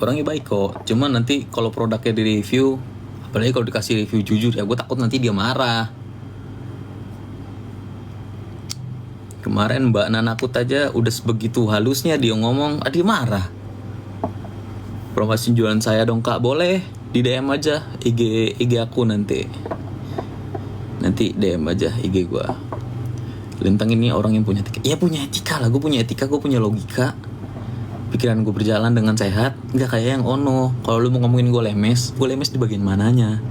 Orangnya baik kok, cuman nanti kalau produknya di review, apalagi kalau dikasih review jujur ya, gue takut nanti dia marah. Kemarin Mbak Nanakut aja udah sebegitu halusnya dia ngomong, dia marah. Promosi jualan saya dong kak, boleh di DM aja IG aku nanti DM aja IG gue. Lintang ini orang yang punya etika. Ya punya etika lah, gue punya etika, gue punya logika. Pikiran gue berjalan dengan sehat, nggak kayak yang Ono. Kalau lu mau ngomongin gue lemes di bagian mananya?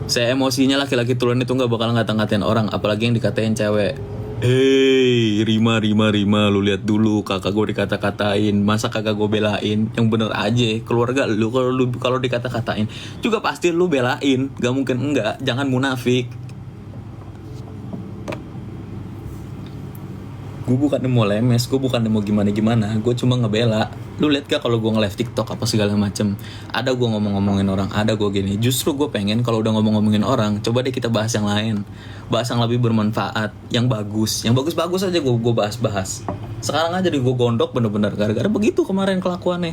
Saya emosinya laki-laki tulen itu nggak bakal ngata-ngatain orang, apalagi yang dikatain cewek. Hei, Rima, lu lihat dulu kakak gue dikata-katain, masa kakak gue belain? Yang bener aja, keluarga lu kalau dikata-katain juga pasti lu belain, gak mungkin enggak, jangan munafik. Gue bukan mau lemes, gue bukan mau gimana, gue cuma ngebela. Lu lihat gak kalau gue nge-live TikTok apa segala macem, ada gue ngomong-ngomongin orang, ada gue gini. Justru gue pengen kalau udah ngomong-ngomongin orang, coba deh kita bahas yang lain, bahas yang lebih bermanfaat, yang bagus aja gue bahas. Sekarang aja gue gondok bener-bener gara-gara begitu kemarin kelakuannya.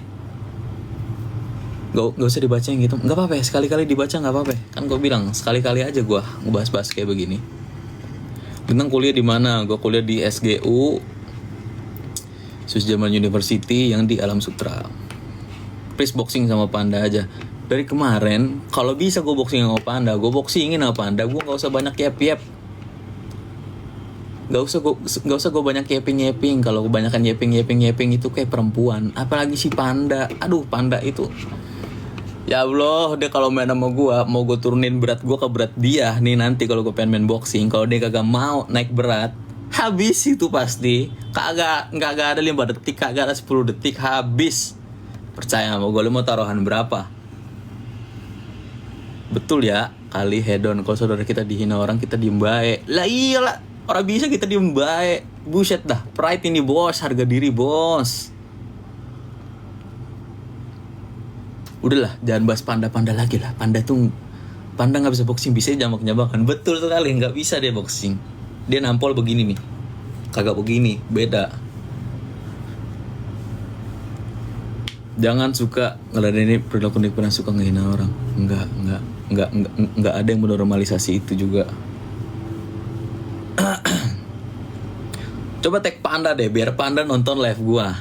Gak usah dibaca yang gitu, nggak apa-apa ya, sekali-kali dibaca nggak apa-apa. Kan gue bilang sekali-kali aja gue ngebahas-bahas kayak begini. Tentang kuliah di mana? Gue kuliah di SGU, Sudirman University yang di Alam Sutra. Please boxing sama Panda aja. Dari kemarin, kalau bisa gue boxing sama Panda, gue boxingin sama Panda. Gue nggak usah banyak yep. Gak usah gue banyak yeping. Kalau kebanyakan yeping itu kayak perempuan. Apalagi si Panda. Aduh, Panda itu. Ya Allah, dia kalau main sama gue, mau gue turunin berat gue ke berat dia nih nanti kalau gue pengen main boxing. Kalau dia kagak mau naik berat, habis itu pasti. Kagak ada 5 detik, kagak ada 10 detik, habis. Percaya sama gue, lu mau taruhan berapa? Betul ya, kali hedon. Kalau saudara kita dihina orang, kita diem baik. Lah iyalah, orang bisa kita diem baik. Buset dah, pride ini bos, harga diri bos. Udahlah, jangan bahas Panda lagi lah. Panda nggak bisa boxing, bisa jambak-jambakan. Betul sekali, nggak bisa dia boxing. Dia nampol begini nih, kagak begini, beda. Jangan suka ngeladenin perilaku pernah suka ngehina orang. Nggak ada yang menormalisasi itu juga. Coba tag Panda deh, biar Panda nonton live gua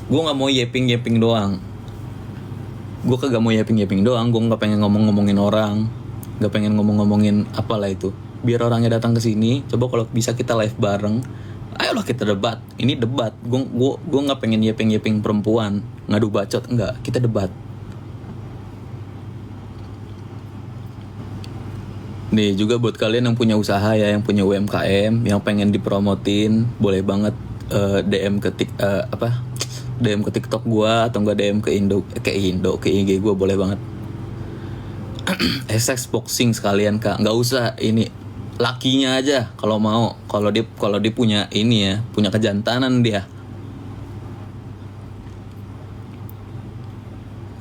nggak mau yeping doang. Gue kagak mau yeping doang, gue nggak pengen ngomongin orang, nggak pengen ngomongin apalah itu. Biar orangnya datang ke sini, coba kalau bisa kita live bareng, ayolah kita debat. Ini debat, gue nggak pengen yeping perempuan, ngadu bacot, enggak, kita debat. Nih juga buat kalian yang punya usaha ya, yang punya UMKM, yang pengen dipromotin, boleh banget DM ke TikTok gue atau enggak DM ke IG gue, boleh banget. Essex boxing sekalian kak, nggak usah ini lakinya aja kalau mau. Kalau dia punya ini ya, punya kejantanan dia.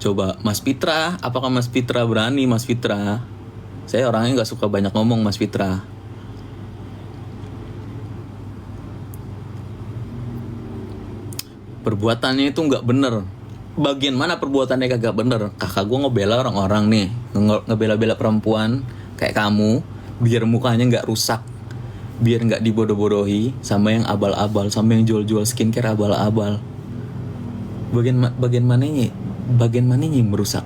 Coba Mas Fitra, apakah Mas Fitra berani? Mas Fitra, saya orangnya nggak suka banyak ngomong Mas Fitra. Perbuatannya itu nggak bener. Bagian mana perbuatannya kagak bener? Kakak gue ngebela orang-orang nih, ngebela perempuan kayak kamu, biar mukanya nggak rusak, biar nggak dibodoh-bodohi sama yang abal-abal, sama yang jual-jual skincare abal-abal. Bagian mananya yang merusak?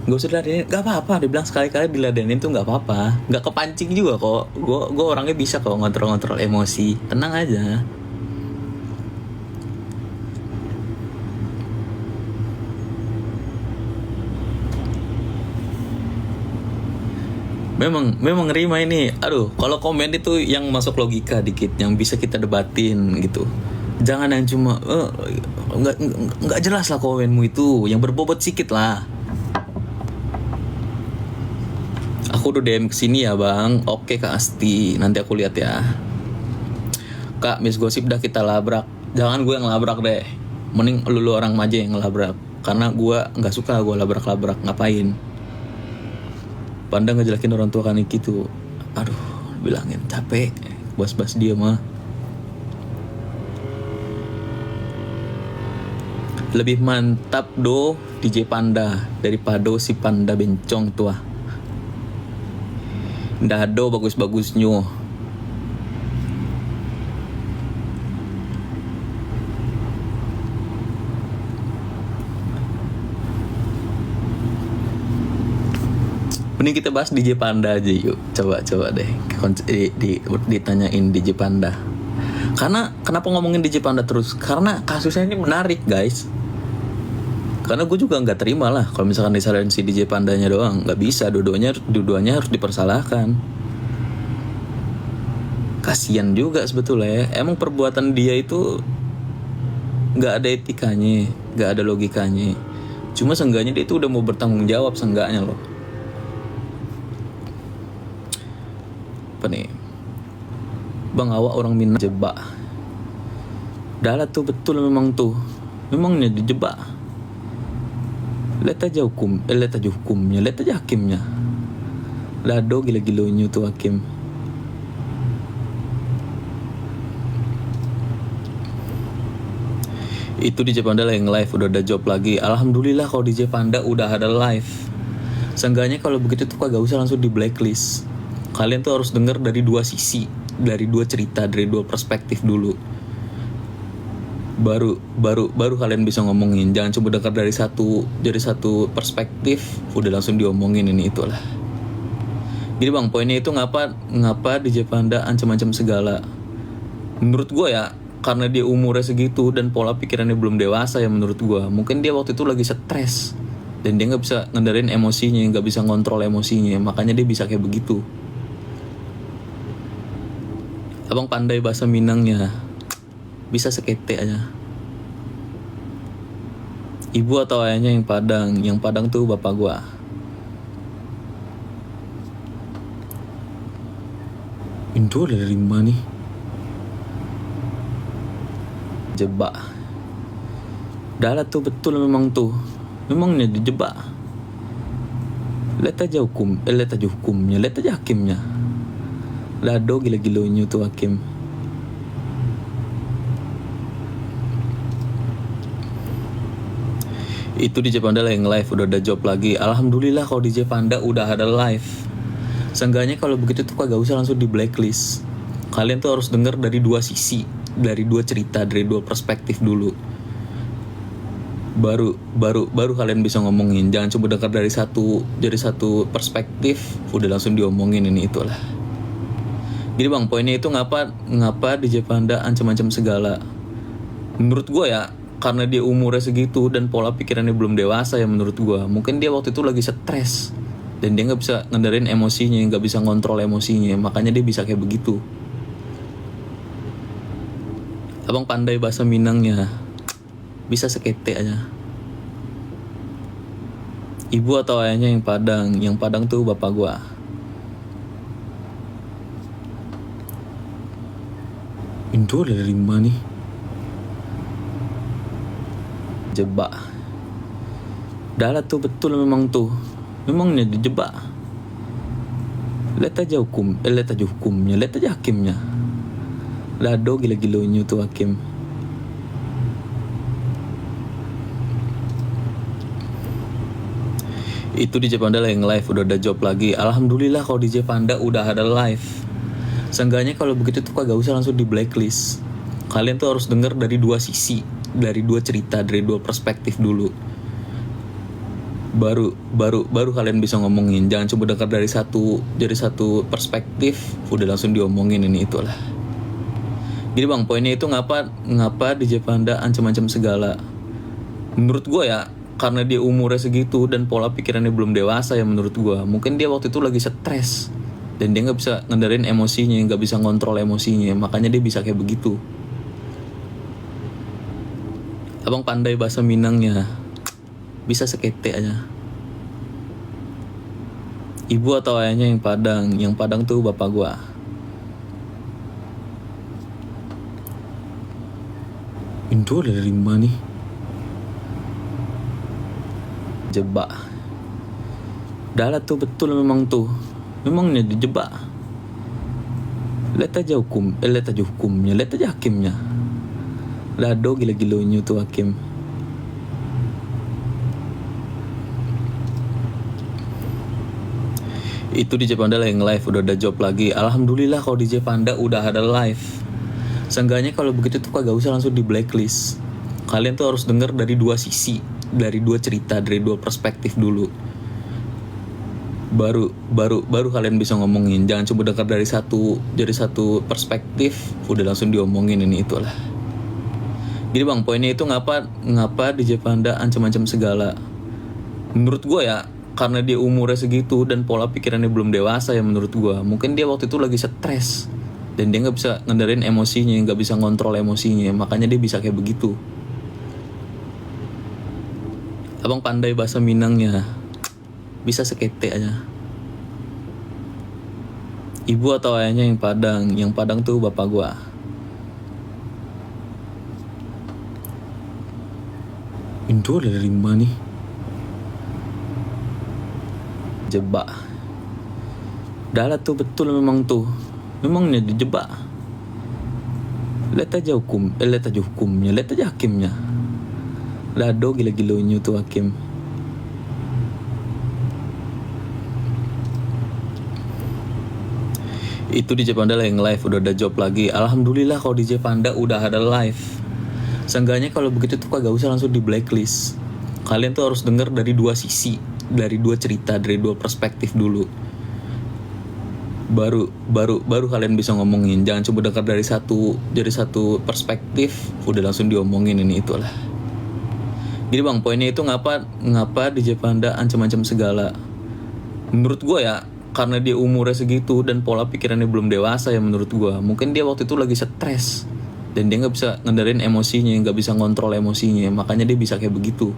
Gak usah diladenin, gak apa-apa. Dia bilang sekali-kali diladenin tuh gak apa-apa, gak kepancing juga kok. Gue orangnya bisa kok ngontrol emosi, tenang aja. Memang Rima ini, aduh, kalau komen itu yang masuk logika dikit, yang bisa kita debatin gitu. Jangan yang cuma nggak jelas lah komenmu itu, yang berbobot sedikit lah. Aku udah DM kesini ya bang. Oke Kak Asti, nanti aku lihat ya. Kak, Miss Gosip dah kita labrak. Jangan gue yang labrak deh, mending lu orang aja yang labrak. Karena gue gak suka gue labrak-labrak. Ngapain? Panda ngejelekin orang tua kan gitu. Aduh, bilangin capek. bahas-bahas dia mah. Lebih mantap do DJ Panda daripada si Panda bencong tua. Ndah do bagus-bagusnya. Mending kita bahas DJ Panda aja yuk. Coba deh ditanyain DJ Panda. Karena kenapa ngomongin DJ Panda terus? Karena kasusnya ini menarik guys. Karena gue juga nggak terima lah kalau misalkan disalahin si DJ Pandanya doang. Nggak bisa, dua-duanya harus dipersalahkan. Kasian juga sebetulnya. Emang perbuatan dia itu nggak ada etikanya, nggak ada logikanya. Cuma seenggaknya dia itu udah mau bertanggung jawab seenggaknya loh. Apa nih? Bang awak orang Minang jebak. Dah tuh betul memangnya dijebak. Lihat aja hukumnya, lihat aja hakimnya. Lado gila-gilonya tuh hakim. Itu DJ Panda yang live udah ada job lagi. Alhamdulillah kalau DJ Panda udah ada live. Seenggaknya kalau begitu tuh kagak usah langsung di blacklist. Kalian tuh harus denger dari dua sisi, dari dua cerita, dari dua perspektif dulu. Baru kalian bisa ngomongin. Jangan cuma dengar dari satu perspektif udah langsung diomongin ini itulah. Jadi bang, poinnya itu ngapa DJ Panda ancam-ancam segala. Menurut gue ya, karena dia umurnya segitu dan pola pikirannya belum dewasa ya menurut gue. Mungkin dia waktu itu lagi stres dan dia nggak bisa ngendarin emosinya, nggak bisa ngontrol emosinya, makanya dia bisa kayak begitu. Abang pandai bahasa Minangnya, bisa sekete aja. Ibu atau ayahnya yang Padang tuh bapak gua. Indo dari mana nih? Jebak. Dah tuh betul memangnya dijebak. Lihat aja hukumnya, lihat aja hakimnya. Lado gila-gilonya tuh hakim. Itu DJ Panda yang live udah ada job lagi. Alhamdulillah kalau DJ Panda udah ada live. Seenggaknya kalau begitu tuh kagak usah langsung di blacklist. Kalian tuh harus denger dari dua sisi, dari dua cerita, dari dua perspektif dulu. Baru kalian bisa ngomongin. Jangan cuma dengar dari satu perspektif udah langsung diomongin ini itulah. Jadi bang, poinnya itu ngapa DJ Panda ancam-ancam segala. Menurut gue ya, karena dia umurnya segitu dan pola pikirannya belum dewasa ya menurut gue. Mungkin dia waktu itu lagi stres dan dia nggak bisa ngendarin emosinya, nggak bisa ngontrol emosinya, makanya dia bisa kayak begitu. Abang pandai bahasa Minangnya, bisa sekete aja. Ibu atau ayahnya yang Padang tuh bapak gue. Indo dari mana nih? Jebak. Dah tuh betul memangnya dijebak. Lihat aja hukumnya, lihat aja hakimnya. Lado gila-gilonya tuh hakim. Itu DJ Panda yang live udah ada job lagi. Alhamdulillah kalau DJ Panda udah ada live. Seenggaknya kalau begitu tuh kagak usah langsung di blacklist. Kalian tuh harus denger dari dua sisi, dari dua cerita, dari dua perspektif dulu. Baru kalian bisa ngomongin. Jangan cuma dengar dari satu perspektif udah langsung diomongin ini itulah. Jadi bang, poinnya itu ngapa DJ Panda ancam-ancam segala. Menurut gue ya, karena dia umurnya segitu dan pola pikirannya belum dewasa ya menurut gue. Mungkin dia waktu itu lagi stres dan dia nggak bisa ngendarin emosinya, nggak bisa ngontrol emosinya, makanya dia bisa kayak begitu. Abang pandai bahasa Minangnya, bisa sekete aja. Ibu atau ayahnya yang Padang tuh bapak gua. Indo dari mana nih? Jebak. Dah tuh betul memangnya dijebak. Lihat aja hukumnya, lihat aja hakimnya. Dado gila-gilonya tuh hakim. Itu DJ Panda yang live, udah ada job lagi. Alhamdulillah kalau DJ Panda udah ada live. Seenggaknya kalau begitu tuh kagak usah langsung di blacklist. Kalian tuh harus denger dari dua sisi, dari dua cerita, dari dua perspektif dulu. Baru kalian bisa ngomongin. Jangan cuma dengar dari satu perspektif udah langsung diomongin ini itulah. Jadi bang, poinnya itu ngapa DJ Panda ancam-ancam segala. Menurut gue ya, karena dia umurnya segitu dan pola pikirannya belum dewasa ya menurut gue. Mungkin dia waktu itu lagi stres dan dia nggak bisa ngendarin emosinya, nggak bisa ngontrol emosinya, makanya dia bisa kayak begitu. Abang pandai bahasa Minangnya, bisa sekete aja. Ibu atau ayahnya yang Padang tuh bapak gue. Indo dari mana nih? Jebak. Dalat tuh betul memangnya dijebak. Lihat aja hukumnya, lihat aja hakimnya. Dado gila-gilonya tuh hakim. Itu DJ Panda yang live, udah ada job lagi. Alhamdulillah kalau DJ Panda udah ada live. Seenggaknya kalau begitu tuh kagak usah langsung di blacklist. Kalian tuh harus denger dari dua sisi, dari dua cerita, dari dua perspektif dulu. Baru kalian bisa ngomongin. Jangan cuma dengar dari satu perspektif udah langsung diomongin ini itulah. Jadi bang, poinnya itu ngapa DJ Panda ancam-ancam segala. Menurut gue ya, karena dia umurnya segitu dan pola pikirannya belum dewasa ya menurut gue. Mungkin dia waktu itu lagi stres dan dia nggak bisa ngendarin emosinya, nggak bisa ngontrol emosinya, makanya dia bisa kayak begitu.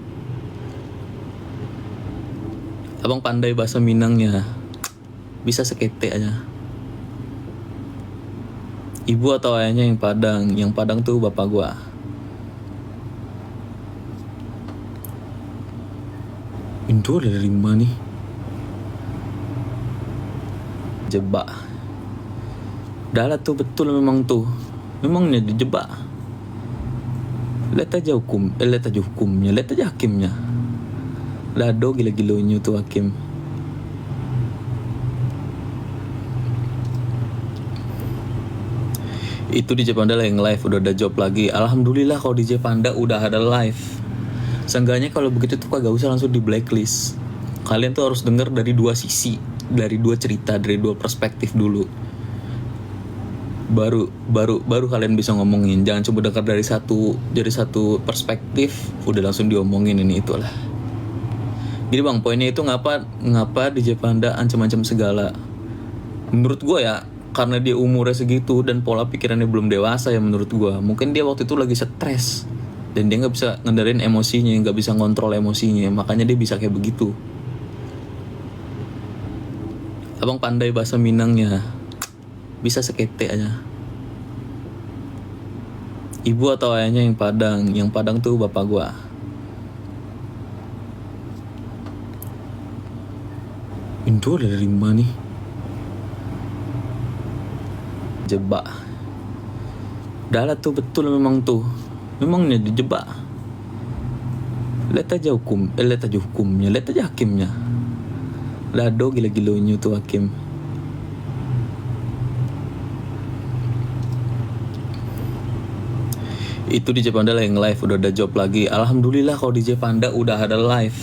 Abang pandai bahasa Minangnya, bisa sekete aja. Ibu atau ayahnya yang Padang tuh bapak gua. Indo dari mana nih? Jebak. Dalat tuh betul memangnya dijebak. Lihat aja hukumnya, lihat aja hakimnya. Dado gila-gilonya tuh hakim. Itu DJ Panda yang live, udah ada job lagi. Alhamdulillah kalau DJ Panda udah ada live. Seenggaknya kalau begitu tuh kagak usah langsung di blacklist. Kalian tuh harus denger dari dua sisi, dari dua cerita, dari dua perspektif dulu. Baru kalian bisa ngomongin. Jangan cuma dengar dari satu perspektif udah langsung diomongin ini itulah. Jadi bang, poinnya itu ngapa DJ Panda ancam-ancam segala. Menurut gue ya, karena dia umurnya segitu dan pola pikirannya belum dewasa ya menurut gue. Mungkin dia waktu itu lagi stres dan dia nggak bisa ngendarin emosinya, nggak bisa ngontrol emosinya, makanya dia bisa kayak begitu. Abang pandai bahasa Minangnya, bisa sekete aja. Ibu atau ayahnya yang Padang tuh bapak gua. Indo dari mana nih? Jebak. Dalat tuh betul memangnya dijebak. Lihat aja hukumnya, lihat aja hakimnya. Dado gila-gilonya tuh hakim. Itu DJ Panda yang live, udah ada job lagi. Alhamdulillah kalau DJ Panda udah ada live.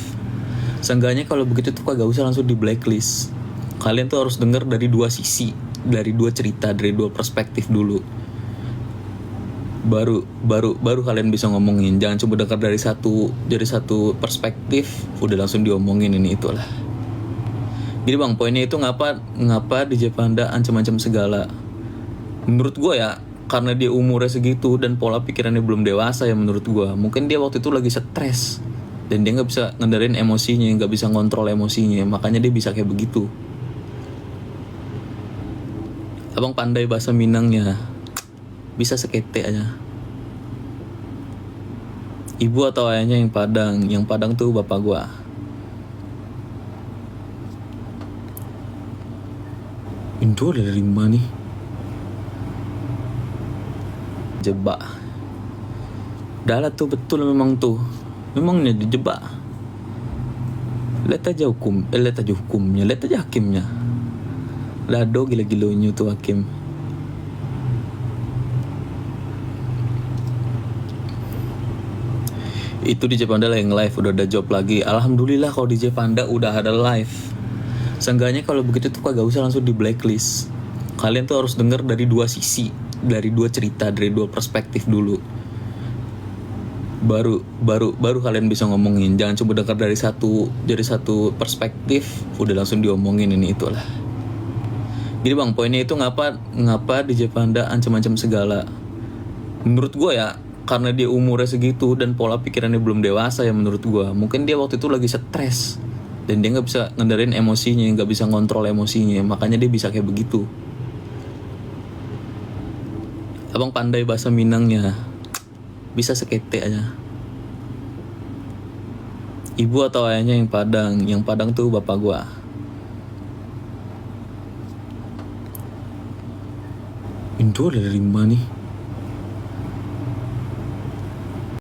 Seenggaknya kalau begitu tuh kagak usah langsung di blacklist. Kalian tuh harus denger dari dua sisi, dari dua cerita, dari dua perspektif dulu. Baru kalian bisa ngomongin. Jangan cuma dengar dari satu perspektif udah langsung diomongin ini itulah. Jadi bang, poinnya itu ngapa DJ Panda ancam-ancam segala. Menurut gue ya, karena dia umurnya segitu dan pola pikirannya belum dewasa ya menurut gue. Mungkin dia waktu itu lagi stres dan dia nggak bisa ngendarin emosinya, nggak bisa ngontrol emosinya, makanya dia bisa kayak begitu. Abang pandai bahasa Minangnya, bisa sekete aja. Ibu atau ayahnya yang Padang tuh bapak gua. Indo dari mana nih? dijebak. Dah lah tuh betul memang tuh. Memangnya dijebak. Lihat aja hukumnya, lihat aja hakimnya. Lado gila-gilonya tuh hakim. Itu DJ Panda yang live udah ada job lagi. Alhamdulillah kalau DJ Panda udah ada live. Seenggaknya kalau begitu tuh kagak usah langsung di blacklist. Kalian tuh harus denger dari dua sisi, dari dua cerita, dari dua perspektif dulu. Baru kalian bisa ngomongin. Jangan cuma dengar dari satu perspektif udah langsung diomongin ini itulah. Jadi bang, poinnya itu ngapa DJ Panda ancam-ancam segala. Menurut gue ya, karena dia umurnya segitu dan pola pikirannya belum dewasa ya menurut gue. Mungkin dia waktu itu lagi stres dan dia nggak bisa ngendarin emosinya, nggak bisa ngontrol emosinya, makanya dia bisa kayak begitu. Abang pandai bahasa Minangnya, bisa sekete aja. Ibu atau ayahnya yang Padang tuh bapak gue. Indo dari mana nih?